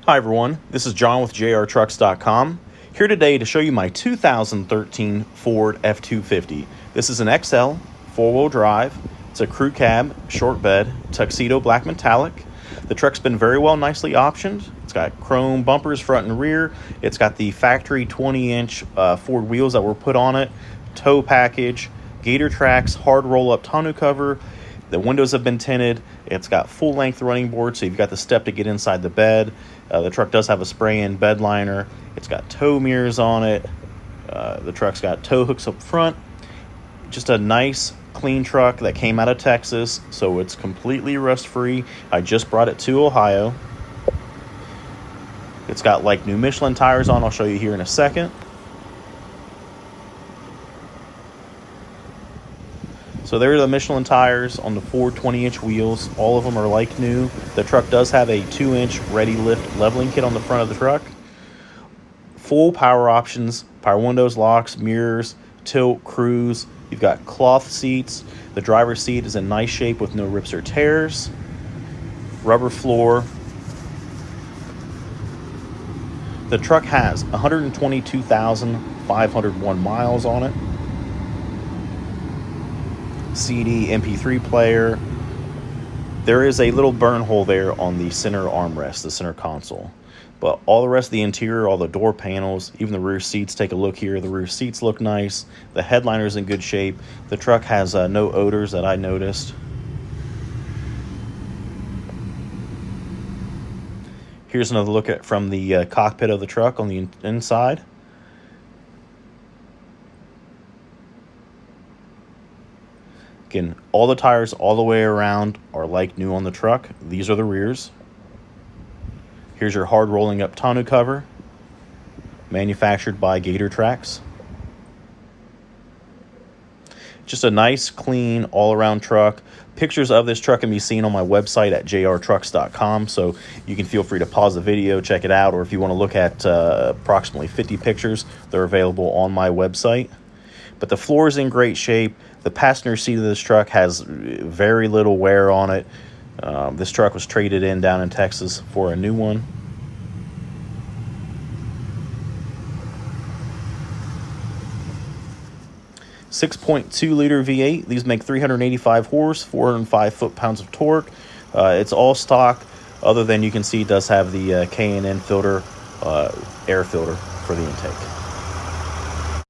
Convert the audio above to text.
Hi everyone, this is John with jrtrucks.com, here today to show you my 2013 Ford F-250. This is an XL, four-wheel drive. It's a crew cab, short bed, tuxedo black metallic. The truck's been very well nicely optioned. It's got chrome bumpers front and rear. It's got the factory 20-inch Ford wheels that were put on it, tow package, gator tracks, hard roll-up tonneau cover. The windows have been tinted. It's got full-length running boards, so you've got the step to get inside the bed. The truck does have a spray-in bed liner. It's got tow mirrors on it. The truck's got tow hooks up front. Just a nice, clean truck that came out of Texas, so it's completely rust-free. I just brought it to Ohio. It's got like new Michelin tires on. I'll show you here in a second. So there are the Michelin tires on the Ford 20-inch wheels. All of them are like new. The truck does have a 2-inch ready lift leveling kit on the front of the truck. Full power options, power windows, locks, mirrors, tilt, cruise. You've got cloth seats. The driver's seat is in nice shape with no rips or tears. Rubber floor. The truck has 122,501 miles on it. CD, MP3 player. There is a little burn hole there on the center armrest, the center console. But all the rest of the interior, all the door panels, even the rear seats, take a look here. The rear seats look nice. The headliner's in good shape. The truck has no odors that I noticed. Here's another look at from the cockpit of the truck on the inside. Again, all the tires all the way around are like new on the truck. These are the rears. Here's your hard rolling up tonneau cover, manufactured by Gator Tracks. Just a nice, clean, all-around truck. Pictures of this truck can be seen on my website at jrtrucks.com, so you can feel free to pause the video, check it out, or if you want to look at approximately 50 pictures, they're available on my website. But the floor is in great shape. The passenger seat of this truck has very little wear on it. This truck was traded in down in Texas for a new one. .2-liter V8. These make 385 horse, 405 foot-pounds of torque. It's all stock, other than you can see it does have the K&N filter, air filter for the intake.